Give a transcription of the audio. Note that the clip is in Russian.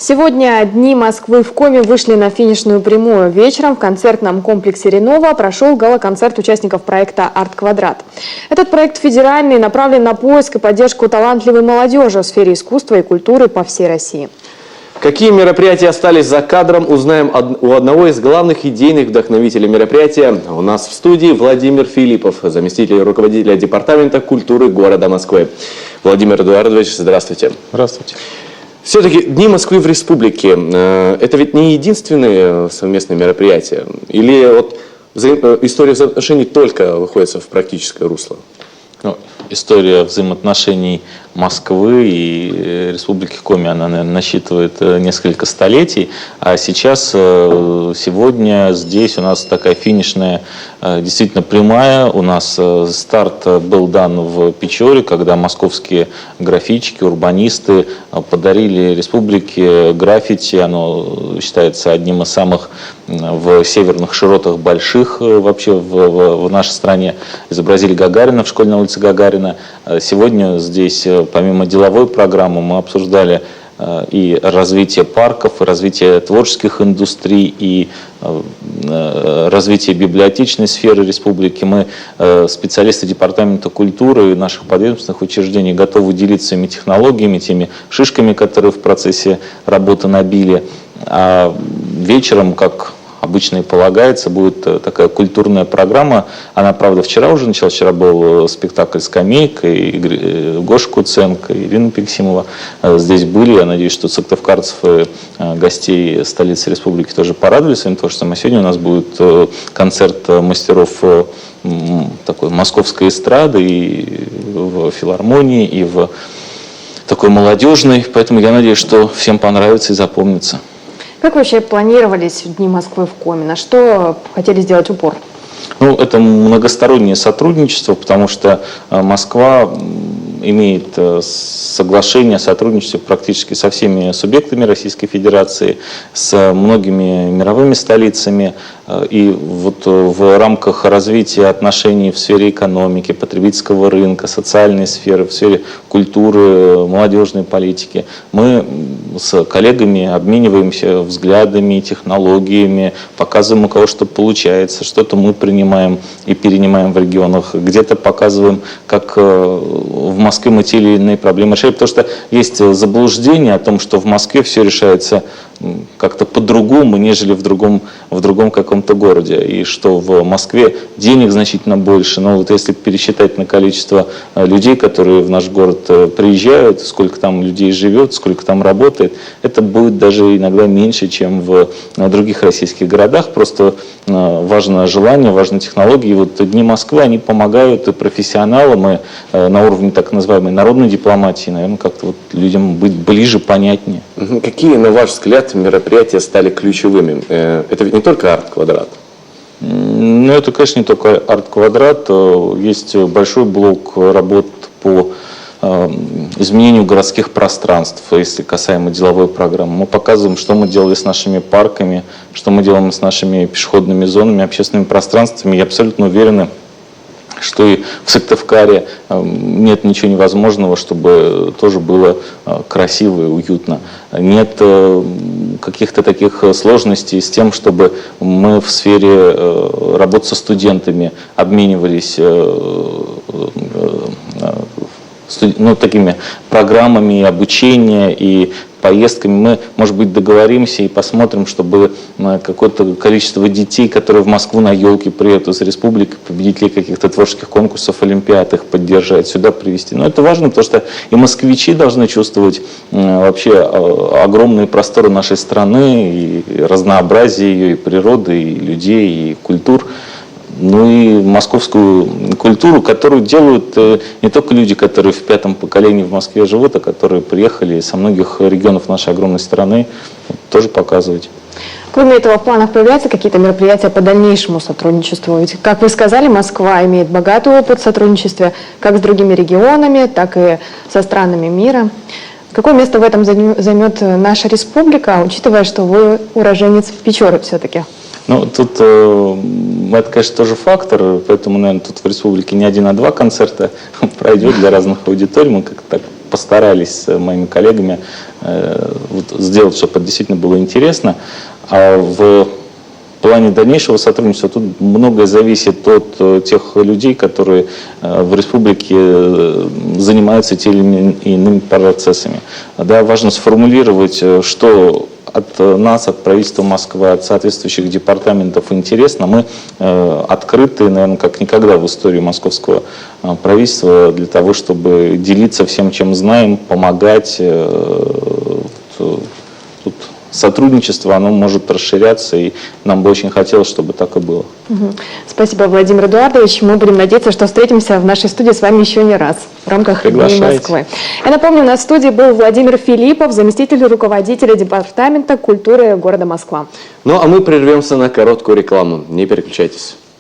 Сегодня Дни Москвы в Коми вышли на финишную прямую. Вечером в концертном комплексе «Ренова» прошел гала-концерт участников проекта «Арт-Квадрат». Этот проект федеральный, направлен на поиск и поддержку талантливой молодежи в сфере искусства и культуры по всей России. Какие мероприятия остались за кадром, узнаем у одного из главных идейных вдохновителей мероприятия. У нас в студии Владимир Филиппов, заместитель руководителя Департамента культуры города Москвы. Владимир Эдуардович, здравствуйте. Здравствуйте. Все-таки Дни Москвы в республике – это ведь не единственные совместные мероприятия? Или вот история взаимоотношений только выходит в практическое русло? История взаимоотношений Москвы и Республики Коми, она, наверное, насчитывает несколько столетий. А сейчас, сегодня здесь у нас такая финишная, действительно прямая. У нас старт был дан в Печоре, когда московские графички, урбанисты подарили республике граффити. Оно считается одним из самых в северных широтах больших вообще в нашей стране. Изобразили Гагарина в школе на улице Гагарина. Сегодня здесь, помимо деловой программы, мы обсуждали и развитие парков, и развитие творческих индустрий, и развитие библиотечной сферы республики. Мы, специалисты Департамента культуры и наших подведомственных учреждений, готовы делиться своими технологиями, теми шишками, которые в процессе работы набили. А вечером, как обычно и полагается, будет такая культурная программа. Она, правда, вчера уже началась. Вчера был спектакль «Скамейка», и Гоша Куценко, и Ирина Пиксимова здесь были. Я надеюсь, что сыктывкарцев и гостей столицы республики тоже порадовали своим творчеством. А сегодня у нас будет концерт мастеров такой московской эстрады и в филармонии, и в такой молодежной. Поэтому я надеюсь, что всем понравится и запомнится. Как вообще планировались Дни Москвы в Коми? На что хотели сделать упор? Это многостороннее сотрудничество, потому что Москва имеет соглашение о сотрудничестве практически со всеми субъектами Российской Федерации, с многими мировыми столицами. И вот в рамках развития отношений в сфере экономики, потребительского рынка, социальной сферы, в сфере культуры, молодежной политики мы с коллегами обмениваемся взглядами, технологиями, показываем, у кого что получается, что-то мы принимаем и перенимаем в регионах, где-то показываем, как в Москве мы те или иные проблемы решаем, потому что есть заблуждение о том, что в Москве все решается как-то по-другому, нежели в другом каком-то городе, и что в Москве денег значительно больше. Но вот если пересчитать на количество людей, которые в наш город приезжают, сколько там людей живет, сколько там работает, это будет даже иногда меньше, чем в других российских городах. Просто важно желание, важны технологии. И вот Дни Москвы, они помогают и профессионалам, и на уровне так называемой народной дипломатии, наверное, как-то вот людям быть ближе, понятнее. Какие, на ваш взгляд, мероприятия стали ключевыми? Это ведь не только «Арт-Квадрат». Это, конечно, не только «Арт-Квадрат». Есть большой блок работ по изменению городских пространств, если касаемо деловой программы. Мы показываем, что мы делали с нашими парками, что мы делаем с нашими пешеходными зонами, общественными пространствами. Я абсолютно уверен, что и в Сыктывкаре нет ничего невозможного, чтобы тоже было красиво и уютно. Нет каких-то таких сложностей с тем, чтобы мы в сфере работы со студентами обменивались такими программами обучения и поездками. Мы, может быть, договоримся и посмотрим, чтобы какое-то количество детей, которые в Москву на елке приедут из республики, победителей каких-то творческих конкурсов, олимпиад, их поддержать, сюда привезти. Но это важно, потому что и москвичи должны чувствовать вообще огромные просторы нашей страны, и разнообразие ее, и природы, и людей, и культур. И московскую культуру, которую делают не только люди, которые в 5-м поколении в Москве живут, а которые приехали со многих регионов нашей огромной страны, тоже показывать. Кроме этого, в планах появляются какие-то мероприятия по дальнейшему сотрудничеству? Ведь, как вы сказали, Москва имеет богатый опыт в сотрудничестве как с другими регионами, так и со странами мира. Какое место в этом займет наша республика, учитывая, что вы уроженец Печоры все-таки? Тут это, конечно, тоже фактор, поэтому, наверное, тут в республике не один, а два концерта пройдет для разных аудиторий. Мы как-то так постарались с моими коллегами сделать, чтобы это действительно было интересно. А в плане дальнейшего сотрудничества тут многое зависит от тех людей, которые в республике занимаются теми или иными процессами. Да, важно сформулировать, что от нас, от правительства Москвы, от соответствующих департаментов интересно. Мы открыты, наверное, как никогда в истории московского правительства для того, чтобы делиться всем, чем знаем, помогать. Тут сотрудничество, оно может расширяться, и нам бы очень хотелось, чтобы так и было. Спасибо, Владимир Эдуардович. Мы будем надеяться, что встретимся в нашей студии с вами еще не раз в рамках Дней Москвы. Я напомню, у нас в студии был Владимир Филиппов, заместитель руководителя Департамента культуры города Москва. Ну а мы прервемся на короткую рекламу. Не переключайтесь.